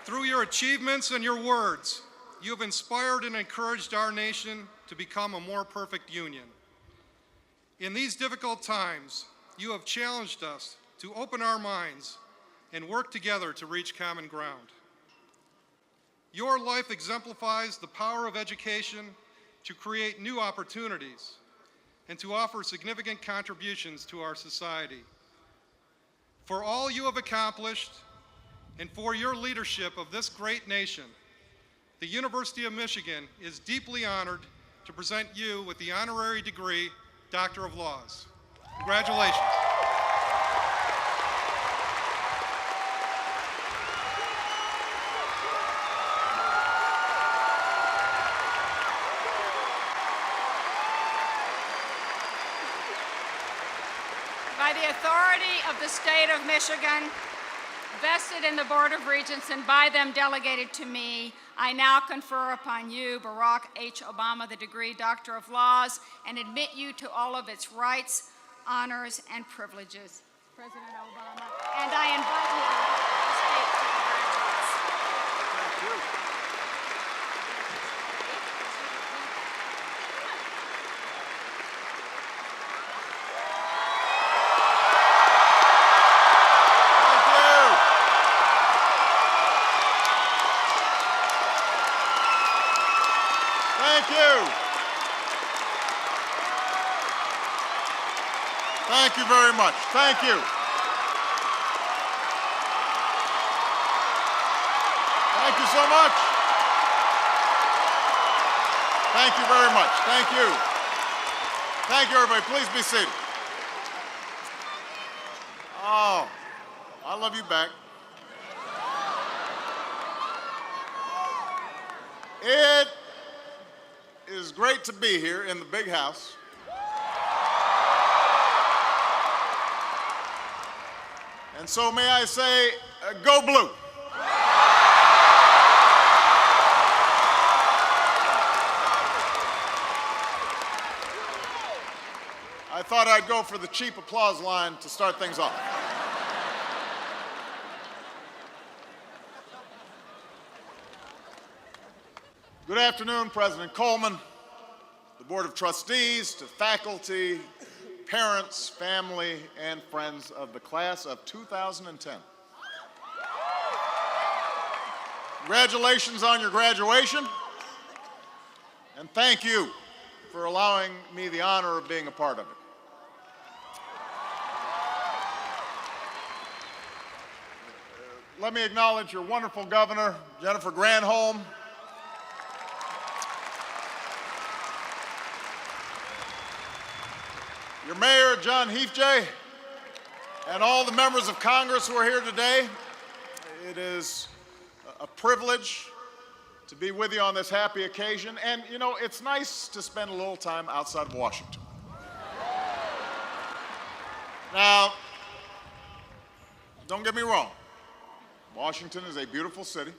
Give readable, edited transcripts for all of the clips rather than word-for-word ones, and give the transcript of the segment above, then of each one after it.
Through your achievements and your words, you have inspired and encouraged our nation to become a more perfect union. In these difficult times, you have challenged us to open our minds and work together to reach common ground. Your life exemplifies the power of education to create new opportunities and to offer significant contributions to our society. For all you have accomplished and for your leadership of this great nation, the University of Michigan is deeply honored to present you with the honorary degree, Doctor of Laws. Congratulations. By the authority of the state of Michigan, vested in the Board of Regents and by them delegated to me, I now confer upon you, Barack H. Obama, the degree Doctor of Laws, and admit you to all of its rights, honors, and privileges. President Obama, and I invite you to speak to the graduates. Thank you. Thank you. Thank you very much. Thank you. Thank you so much. Thank you very much. Thank you. Thank you, everybody. Please be seated. Oh, I love you back. It is great to be here in the big house. And so may I say, go blue. I thought I'd go for the cheap applause line to start things off. Good afternoon, President Coleman, the Board of Trustees, to faculty, parents, family, and friends of the class of 2010. Congratulations on your graduation, and thank you for allowing me the honor of being a part of it. Let me acknowledge your wonderful governor, Jennifer Granholm, your mayor, John Heafjay, and all the members of Congress who are here today. It is a privilege to be with you on this happy occasion. And, you know, it's nice to spend a little time outside of Washington. Now, don't get me wrong. Washington is a beautiful city.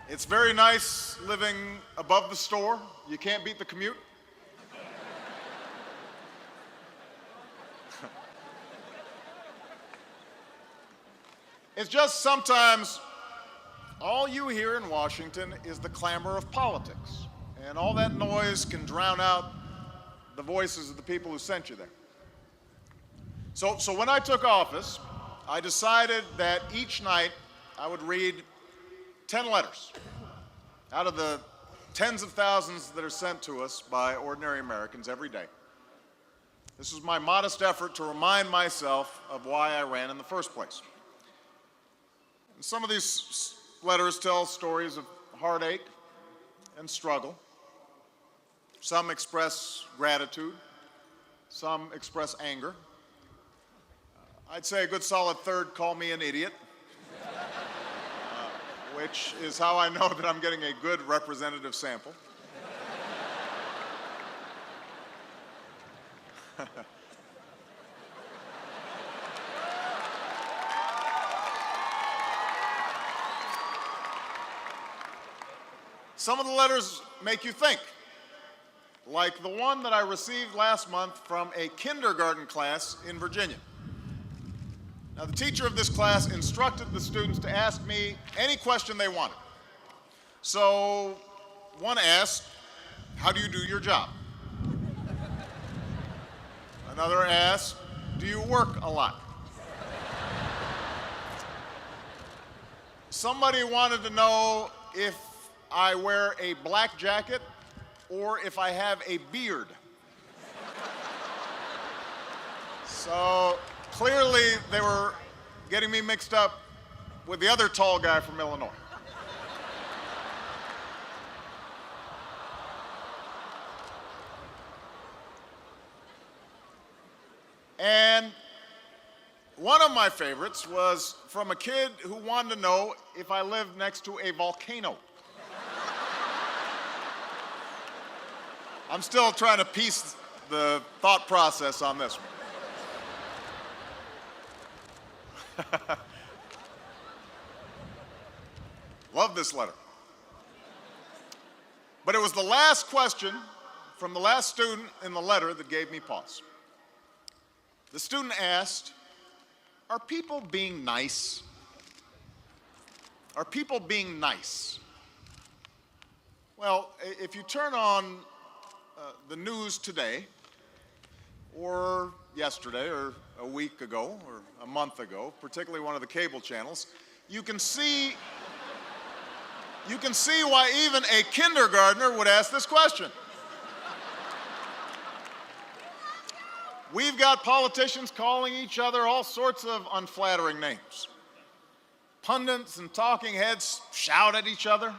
It's very nice living above the store. You can't beat the commute. It's just sometimes all you hear in Washington is the clamor of politics, and all that noise can drown out the voices of the people who sent you there. So when I took office, I decided that each night I would read 10 letters out of the tens of thousands that are sent to us by ordinary Americans every day. This was my modest effort to remind myself of why I ran in the first place. And some of these letters tell stories of heartache and struggle. Some express gratitude. Some express anger. I'd say a good solid third call me an idiot, which is how I know that I'm getting a good representative sample. Some of the letters make you think, like the one that I received last month from a kindergarten class in Virginia. Now, the teacher of this class instructed the students to ask me any question they wanted. So one asked, "How do you do your job?" Another asked, "Do you work a lot?" Somebody wanted to know if I wear a black jacket or if I have a beard. So clearly they were getting me mixed up with the other tall guy from Illinois. And one of my favorites was from a kid who wanted to know if I lived next to a volcano. I'm still trying to piece the thought process on this one. Love this letter. But it was the last question from the last student in the letter that gave me pause. The student asked, "Are people being nice? Are people being nice?" Well, if you turn on the news today, or yesterday, or a week ago, or a month ago, particularly one of the cable channels, you can see why even a kindergartner would ask this question. We've got politicians calling each other all sorts of unflattering names. Pundits and talking heads shout at each other.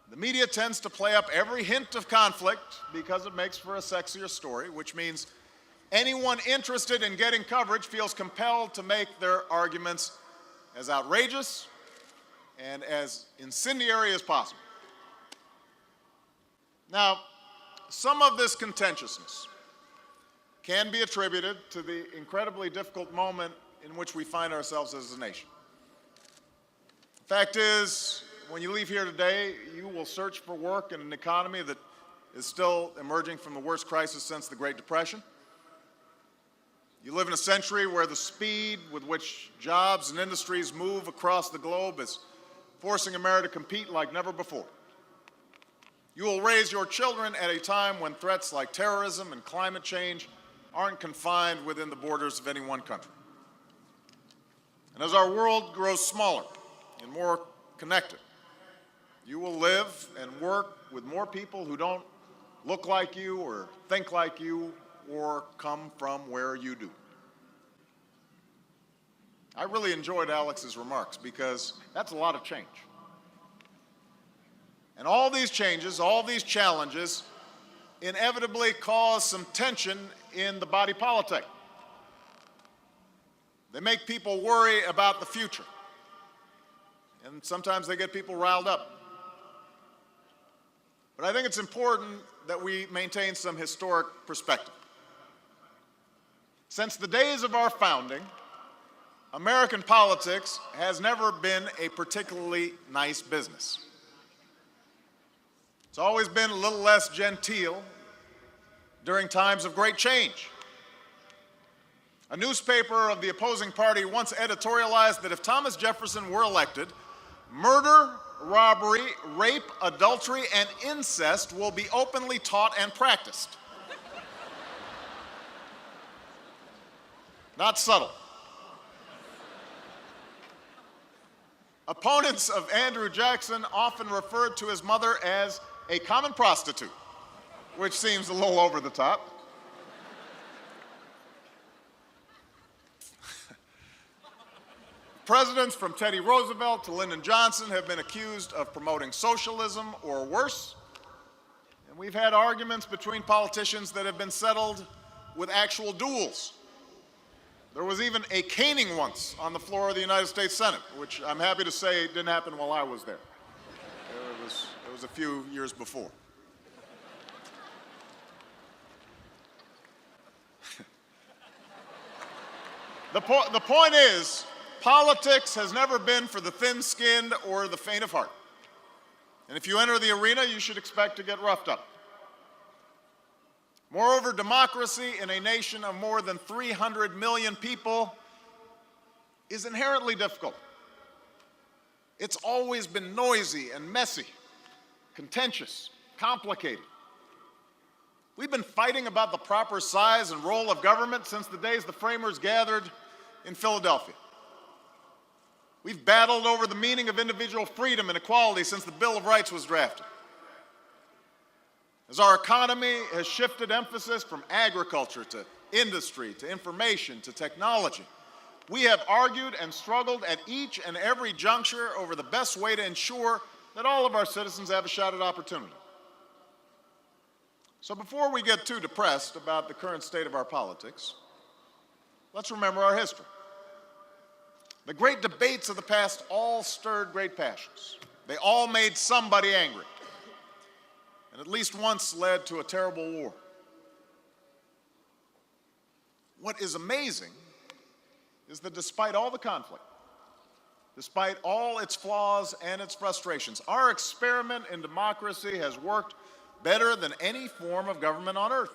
The media tends to play up every hint of conflict because it makes for a sexier story, which means anyone interested in getting coverage feels compelled to make their arguments as outrageous and as incendiary as possible. Now, some of this contentiousness can be attributed to the incredibly difficult moment in which we find ourselves as a nation. The fact is, when you leave here today, you will search for work in an economy that is still emerging from the worst crisis since the Great Depression. You live in a century where the speed with which jobs and industries move across the globe is forcing America to compete like never before. You will raise your children at a time when threats like terrorism and climate change aren't confined within the borders of any one country. And as our world grows smaller and more connected, you will live and work with more people who don't look like you or think like you or come from where you do. I really enjoyed Alex's remarks because that's a lot of change. And all these changes, all these challenges inevitably cause some tension in the body politic. They make people worry about the future. And sometimes they get people riled up. But I think it's important that we maintain some historic perspective. Since the days of our founding, American politics has never been a particularly nice business. It's always been a little less genteel during times of great change. A newspaper of the opposing party once editorialized that if Thomas Jefferson were elected, murder, robbery, rape, adultery, and incest will be openly taught and practiced. Not subtle. Opponents of Andrew Jackson often referred to his mother as a common prostitute, which seems a little over the top. Presidents from Teddy Roosevelt to Lyndon Johnson have been accused of promoting socialism or worse. And we've had arguments between politicians that have been settled with actual duels. There was even a caning once on the floor of the United States Senate, which I'm happy to say didn't happen while I was there. It was a few years before. The point is, politics has never been for the thin-skinned or the faint of heart. And if you enter the arena, you should expect to get roughed up. Moreover, democracy in a nation of more than 300 million people is inherently difficult. It's always been noisy and messy, contentious, complicated. We've been fighting about the proper size and role of government since the days the framers gathered in Philadelphia. We've battled over the meaning of individual freedom and equality since the Bill of Rights was drafted. As our economy has shifted emphasis from agriculture to industry, to information, to technology, we have argued and struggled at each and every juncture over the best way to ensure that all of our citizens have a shot at opportunity. So before we get too depressed about the current state of our politics, let's remember our history. The great debates of the past all stirred great passions. They all made somebody angry, and at least once led to a terrible war. What is amazing is that despite all the conflict, despite all its flaws and its frustrations, our experiment in democracy has worked better than any form of government on earth.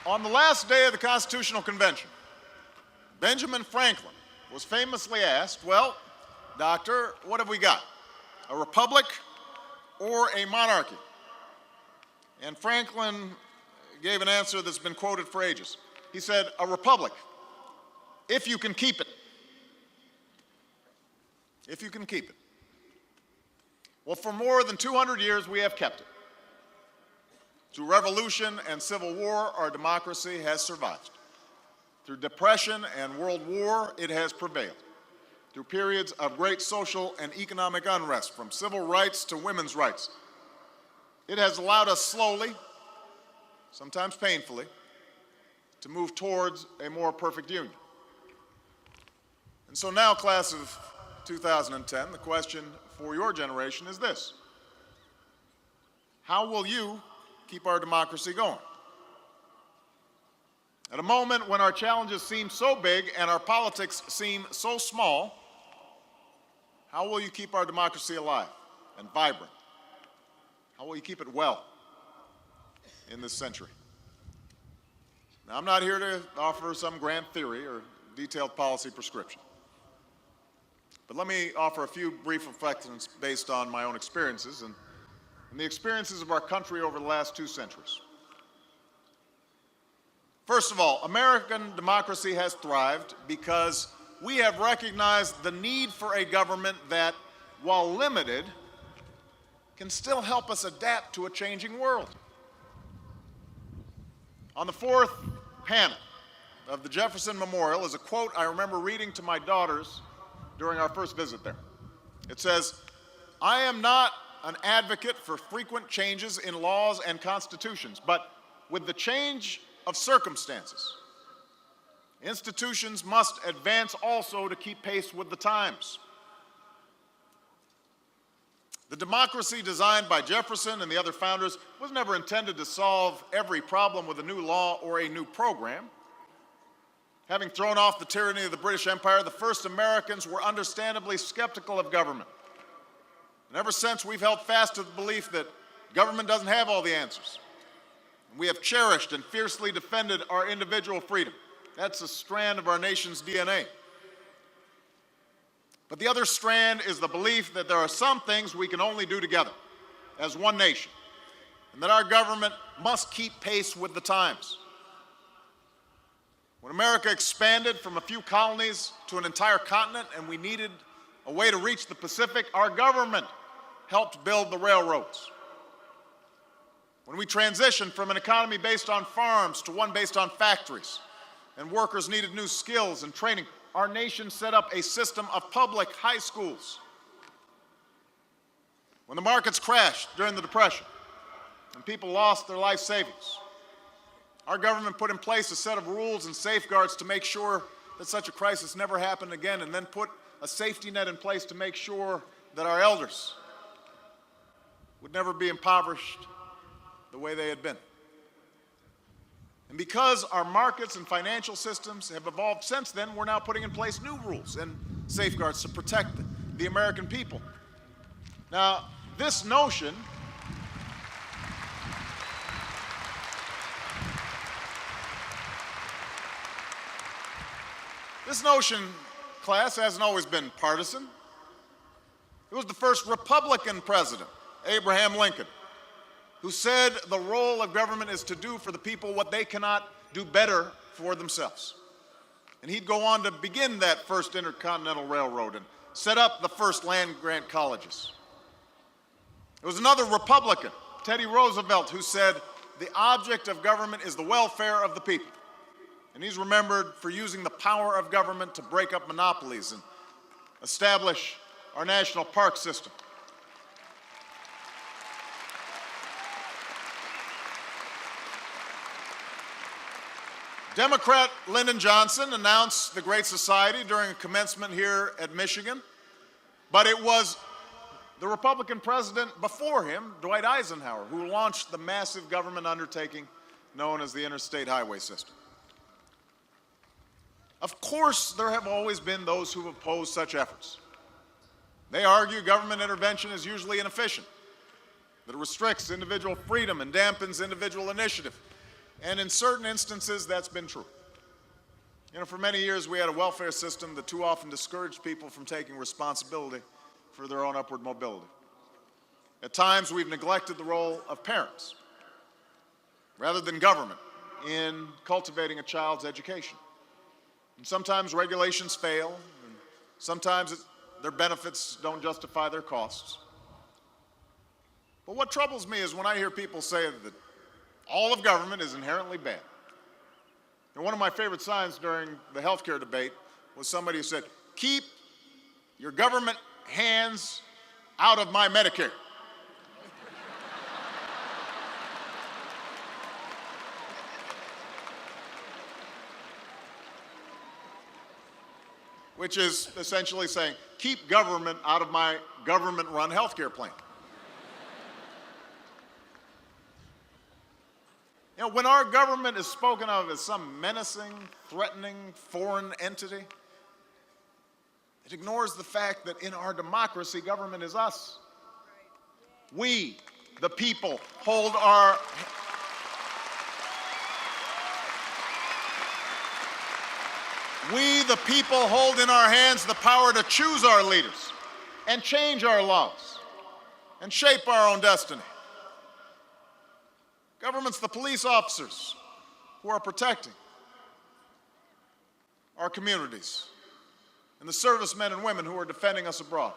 On the last day of the Constitutional Convention, Benjamin Franklin was famously asked, well, doctor, what have we got? A republic or a monarchy? And Franklin gave an answer that's been quoted for ages. He said, a republic, if you can keep it. If you can keep it. Well, for more than 200 years, we have kept it. Through revolution and civil war, our democracy has survived. Through depression and world war, it has prevailed. Through periods of great social and economic unrest, from civil rights to women's rights, it has allowed us slowly, sometimes painfully, to move towards a more perfect union. And so now, class of 2010, the question for your generation is this: how will you keep our democracy going? At a moment when our challenges seem so big and our politics seem so small, how will you keep our democracy alive and vibrant? How will you keep it well in this century? Now, I'm not here to offer some grand theory or detailed policy prescription, but let me offer a few brief reflections based on my own experiences and the experiences of our country over the last 2 centuries. First of all, American democracy has thrived because we have recognized the need for a government that, while limited, can still help us adapt to a changing world. On the 4th panel of the Jefferson Memorial is a quote I remember reading to my daughters during our first visit there. It says, "I am not an advocate for frequent changes in laws and constitutions, but with the change of circumstances, institutions must advance also to keep pace with the times." The democracy designed by Jefferson and the other founders was never intended to solve every problem with a new law or a new program. Having thrown off the tyranny of the British Empire, the first Americans were understandably skeptical of government. And ever since, we've held fast to the belief that government doesn't have all the answers. And we have cherished and fiercely defended our individual freedom. That's a strand of our nation's DNA. But the other strand is the belief that there are some things we can only do together as one nation, and that our government must keep pace with the times. When America expanded from a few colonies to an entire continent and we needed a way to reach the Pacific, our government helped build the railroads. When we transitioned from an economy based on farms to one based on factories, and workers needed new skills and training, our nation set up a system of public high schools. When the markets crashed during the Depression and people lost their life savings, our government put in place a set of rules and safeguards to make sure that such a crisis never happened again, and then put a safety net in place to make sure that our elders would never be impoverished the way they had been. And because our markets and financial systems have evolved since then, we're now putting in place new rules and safeguards to protect the American people. Now, this notion class, hasn't always been partisan. It was the first Republican president, Abraham Lincoln, who said the role of government is to do for the people what they cannot do better for themselves. And he'd go on to begin that first intercontinental railroad and set up the first land-grant colleges. It was another Republican, Teddy Roosevelt, who said the object of government is the welfare of the people. And he's remembered for using the power of government to break up monopolies and establish our national park system. Democrat Lyndon Johnson announced the Great Society during a commencement here at Michigan, but it was the Republican president before him, Dwight Eisenhower, who launched the massive government undertaking known as the Interstate Highway System. Of course, there have always been those who have opposed such efforts. They argue government intervention is usually inefficient, that it restricts individual freedom and dampens individual initiative. And in certain instances, that's been true. You know, for many years, we had a welfare system that too often discouraged people from taking responsibility for their own upward mobility. At times, we've neglected the role of parents rather than government in cultivating a child's education. And sometimes regulations fail, and sometimes their benefits don't justify their costs. But what troubles me is when I hear people say that all of government is inherently bad. And one of my favorite signs during the healthcare debate was somebody who said, "Keep your government hands out of my Medicare." Which is essentially saying, keep government out of my government-run healthcare plan. You know, when our government is spoken of as some menacing, threatening, foreign entity, it ignores the fact that in our democracy, government is us. We, the people, hold our... We, the people, hold in our hands the power to choose our leaders and change our laws and shape our own destiny. Government's the police officers who are protecting our communities and the servicemen and women who are defending us abroad.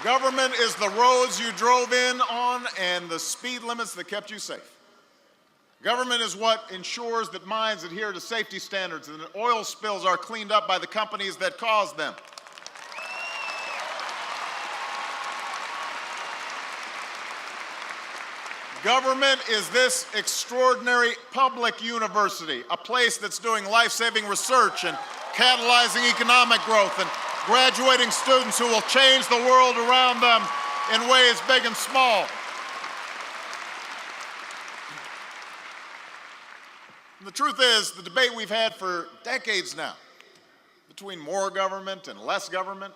Government is the roads you drove in on and the speed limits that kept you safe. Government is what ensures that mines adhere to safety standards and that oil spills are cleaned up by the companies that caused them. Government is this extraordinary public university, a place that's doing life-saving research and catalyzing economic growth and graduating students who will change the world around them in ways big and small. And the truth is, the debate we've had for decades now between more government and less government,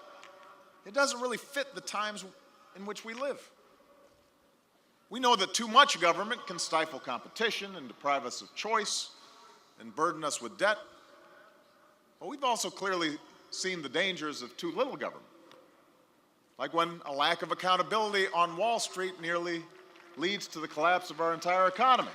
it doesn't really fit the times in which we live. We know that too much government can stifle competition and deprive us of choice and burden us with debt. But we've also clearly seen the dangers of too little government, like when a lack of accountability on Wall Street nearly leads to the collapse of our entire economy.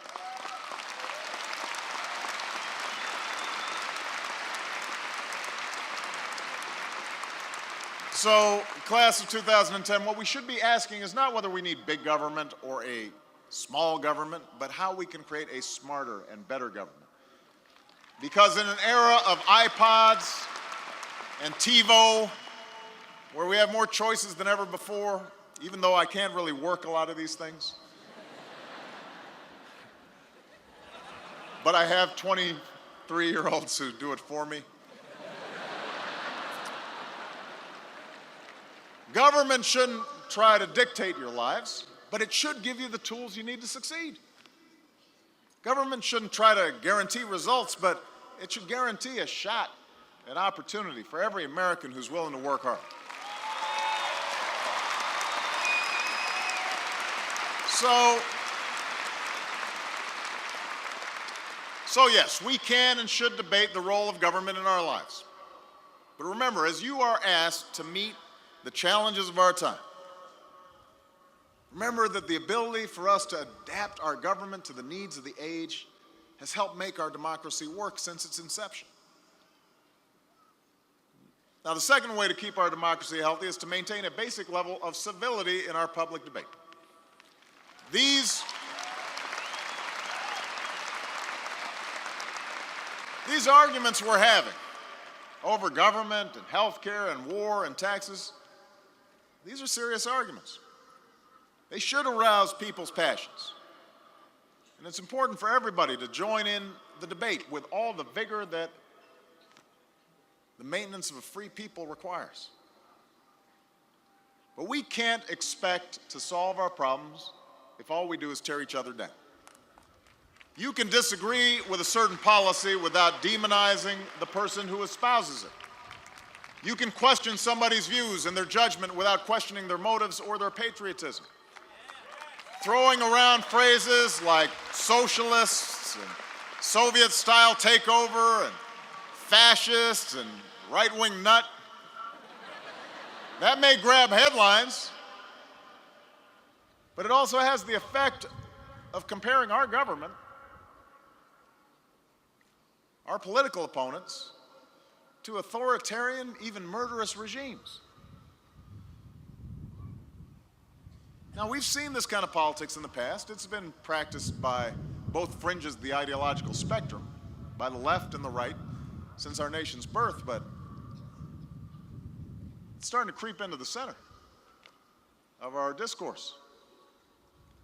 So, class of 2010, what we should be asking is not whether we need big government or a small government, but how we can create a smarter and better government. Because in an era of iPods and TiVo, where we have more choices than ever before, even though I can't really work a lot of these things. But I have 23-year-olds who do it for me. Government shouldn't try to dictate your lives, but it should give you the tools you need to succeed. Government shouldn't try to guarantee results, but it should guarantee a shot at opportunity for every American who's willing to work hard. So yes, we can and should debate the role of government in our lives. But remember, as you are asked to meet the challenges of our time, remember that the ability for us to adapt our government to the needs of the age has helped make our democracy work since its inception. Now, the second way to keep our democracy healthy is to maintain a basic level of civility in our public debate. These arguments we're having over government and health care and war and taxes, these are serious arguments. They should arouse people's passions. And it's important for everybody to join in the debate with all the vigor that the maintenance of a free people requires. But we can't expect to solve our problems if all we do is tear each other down. You can disagree with a certain policy without demonizing the person who espouses it. You can question somebody's views and their judgment without questioning their motives or their patriotism. Throwing around phrases like socialists and Soviet-style takeover and fascists and right-wing nut, that may grab headlines, but it also has the effect of comparing our government, our political opponents, to authoritarian, even murderous regimes. Now, we've seen this kind of politics in the past. It's been practiced by both fringes of the ideological spectrum, by the left and the right, since our nation's birth, but it's starting to creep into the center of our discourse.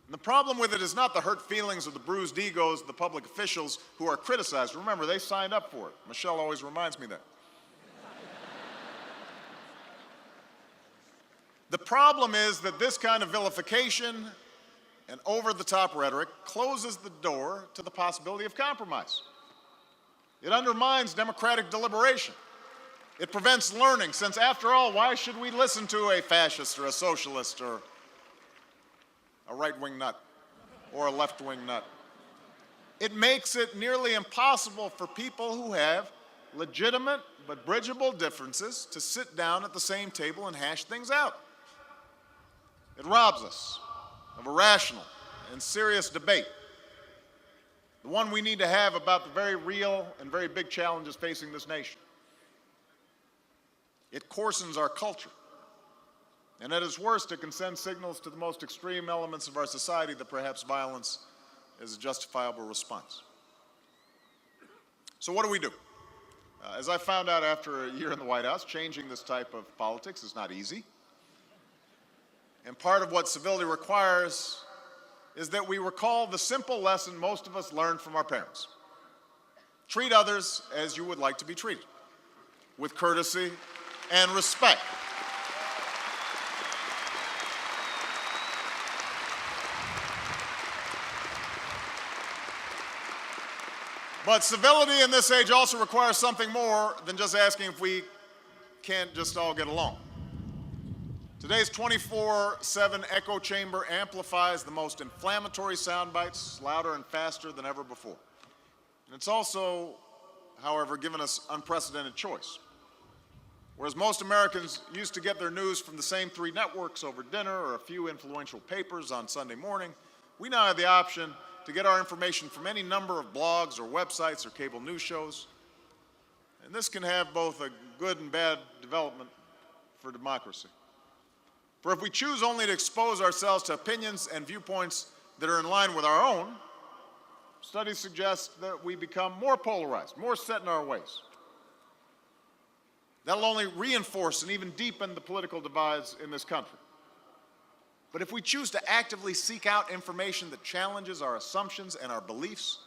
And the problem with it is not the hurt feelings of the bruised egos of the public officials who are criticized. Remember, they signed up for it. Michelle always reminds me that. The problem is that this kind of vilification and over-the-top rhetoric closes the door to the possibility of compromise. It undermines democratic deliberation. It prevents learning, since after all, why should we listen to a fascist or a socialist or a right-wing nut or a left-wing nut? It makes it nearly impossible for people who have legitimate but bridgeable differences to sit down at the same table and hash things out. It robs us of a rational and serious debate, the one we need to have about the very real and very big challenges facing this nation. It coarsens our culture, and at its worst, it can send signals to the most extreme elements of our society that perhaps violence is a justifiable response. So what do we do? As I found out after a year in the White House, changing this type of politics is not easy. And part of what civility requires is that we recall the simple lesson most of us learned from our parents. Treat others as you would like to be treated, with courtesy and respect. But civility in this age also requires something more than just asking if we can't just all get along. Today's 24/7 echo chamber amplifies the most inflammatory sound bites louder and faster than ever before. And it's also, however, given us unprecedented choice. Whereas most Americans used to get their news from the same 3 networks over dinner or a few influential papers on Sunday morning, we now have the option to get our information from any number of blogs or websites or cable news shows. And this can have both a good and bad development for democracy. For if we choose only to expose ourselves to opinions and viewpoints that are in line with our own, studies suggest that we become more polarized, more set in our ways. That'll only reinforce and even deepen the political divides in this country. But if we choose to actively seek out information that challenges our assumptions and our beliefs,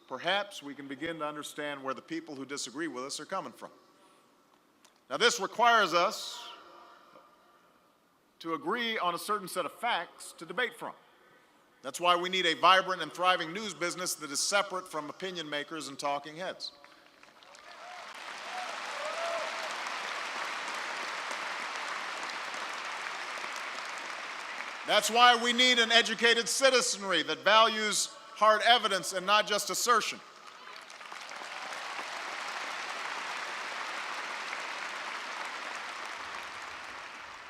perhaps we can begin to understand where the people who disagree with us are coming from. Now, this requires us to agree on a certain set of facts to debate from. That's why we need a vibrant and thriving news business that is separate from opinion makers and talking heads. That's why we need an educated citizenry that values hard evidence and not just assertion.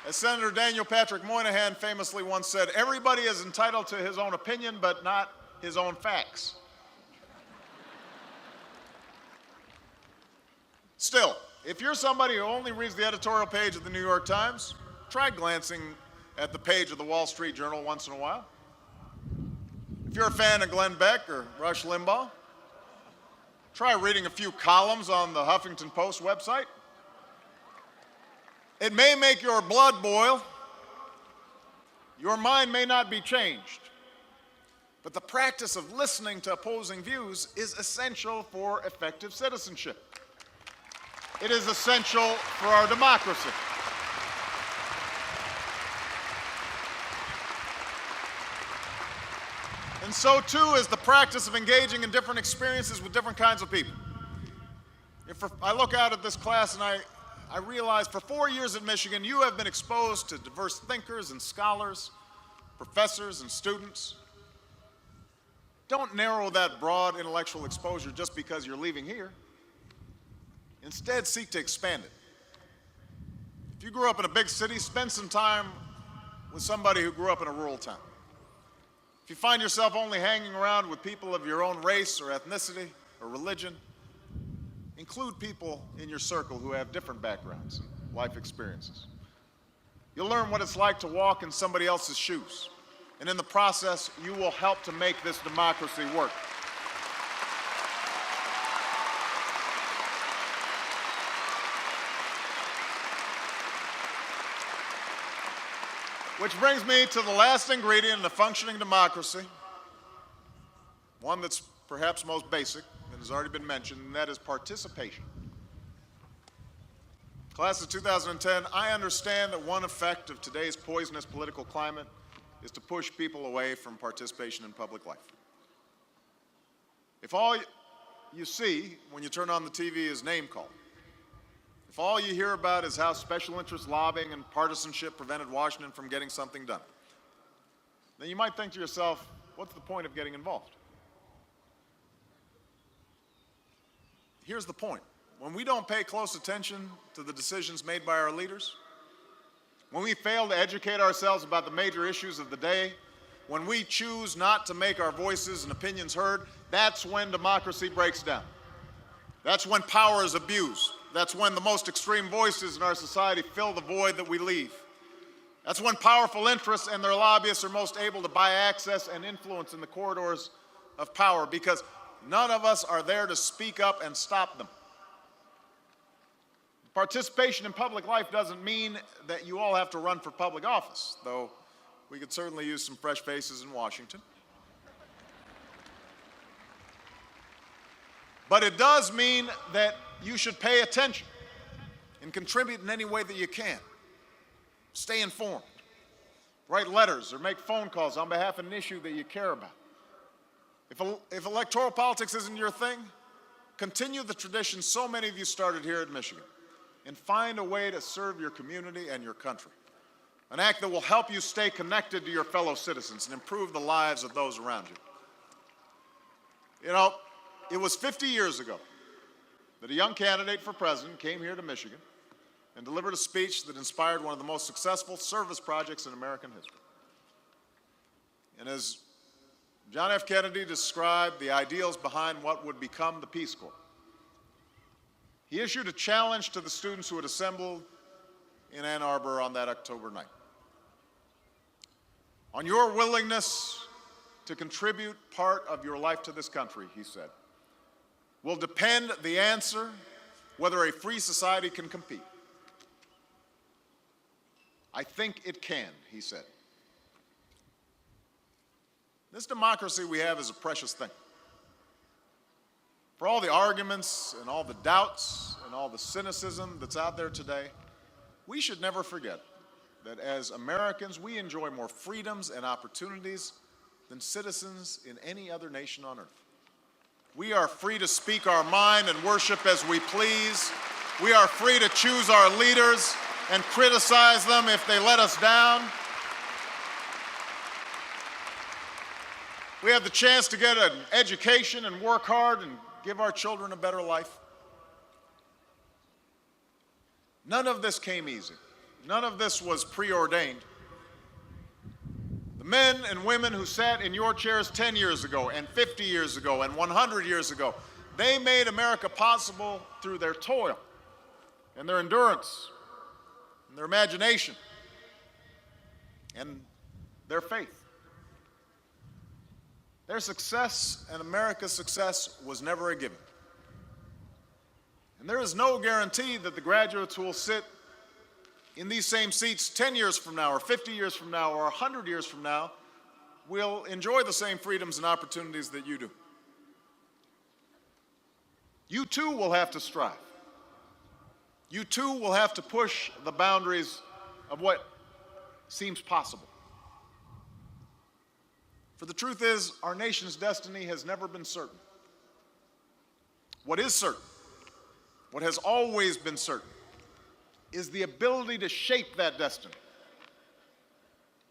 As Senator Daniel Patrick Moynihan famously once said, everybody is entitled to his own opinion, but not his own facts. Still, if you're somebody who only reads the editorial page of the New York Times, try glancing at the page of the Wall Street Journal once in a while. If you're a fan of Glenn Beck or Rush Limbaugh, try reading a few columns on the Huffington Post website. It may make your blood boil. Your mind may not be changed. But the practice of listening to opposing views is essential for effective citizenship. It is essential for our democracy. And so too is the practice of engaging in different experiences with different kinds of people. I look out at this class and I realize for 4 years at Michigan, you have been exposed to diverse thinkers and scholars, professors and students. Don't narrow that broad intellectual exposure just because you're leaving here. Instead, seek to expand it. If you grew up in a big city, spend some time with somebody who grew up in a rural town. If you find yourself only hanging around with people of your own race or ethnicity or religion, include people in your circle who have different backgrounds and life experiences. You'll learn what it's like to walk in somebody else's shoes, and in the process, you will help to make this democracy work. Which brings me to the last ingredient in a functioning democracy, one that's perhaps most basic and has already been mentioned, and that is participation. Class of 2010, I understand that one effect of today's poisonous political climate is to push people away from participation in public life. If all you see when you turn on the TV is name calling, if all you hear about is how special interest lobbying and partisanship prevented Washington from getting something done, then you might think to yourself, what's the point of getting involved? Here's the point. When we don't pay close attention to the decisions made by our leaders, when we fail to educate ourselves about the major issues of the day, when we choose not to make our voices and opinions heard, that's when democracy breaks down. That's when power is abused. That's when the most extreme voices in our society fill the void that we leave. That's when powerful interests and their lobbyists are most able to buy access and influence in the corridors of power, because none of us are there to speak up and stop them. Participation in public life doesn't mean that you all have to run for public office, though we could certainly use some fresh faces in Washington. But it does mean that you should pay attention and contribute in any way that you can. Stay informed. Write letters or make phone calls on behalf of an issue that you care about. If electoral politics isn't your thing, continue the tradition so many of you started here at Michigan and find a way to serve your community and your country. An act that will help you stay connected to your fellow citizens and improve the lives of those around you. You know, it was 50 years ago that a young candidate for president came here to Michigan and delivered a speech that inspired one of the most successful service projects in American history. And as John F. Kennedy described the ideals behind what would become the Peace Corps, he issued a challenge to the students who had assembled in Ann Arbor on that October night. On your willingness to contribute part of your life to this country, he said, will depend the answer whether a free society can compete. I think it can, he said. This democracy we have is a precious thing. For all the arguments and all the doubts and all the cynicism that's out there today, we should never forget that as Americans, we enjoy more freedoms and opportunities than citizens in any other nation on earth. We are free to speak our mind and worship as we please. We are free to choose our leaders and criticize them if they let us down. We have the chance to get an education and work hard and give our children a better life. None of this came easy. None of this was preordained. The men and women who sat in your chairs 10 years ago and 50 years ago and 100 years ago, they made America possible through their toil and their endurance and their imagination and their faith. Their success and America's success was never a given. And there is no guarantee that the graduates who will sit in these same seats 10 years from now or 50 years from now or 100 years from now will enjoy the same freedoms and opportunities that you do. You too will have to strive. You too will have to push the boundaries of what seems possible. For the truth is, our nation's destiny has never been certain. What is certain, what has always been certain, is the ability to shape that destiny.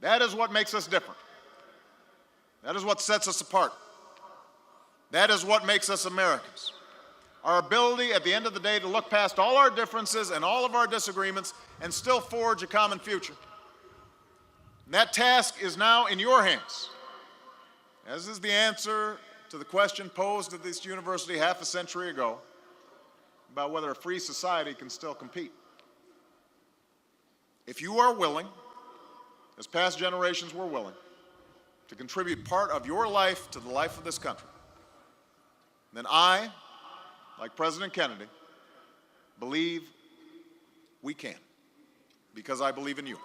That is what makes us different. That is what sets us apart. That is what makes us Americans. Our ability at the end of the day to look past all our differences and all of our disagreements and still forge a common future. And that task is now in your hands, as is the answer to the question posed at this university half a century ago about whether a free society can still compete. If you are willing, as past generations were willing, to contribute part of your life to the life of this country, then I, like President Kennedy, believe we can, because I believe in you.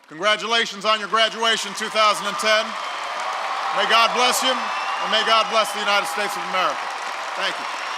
Congratulations on your graduation 2010. May God bless you, and may God bless the United States of America. Thank you.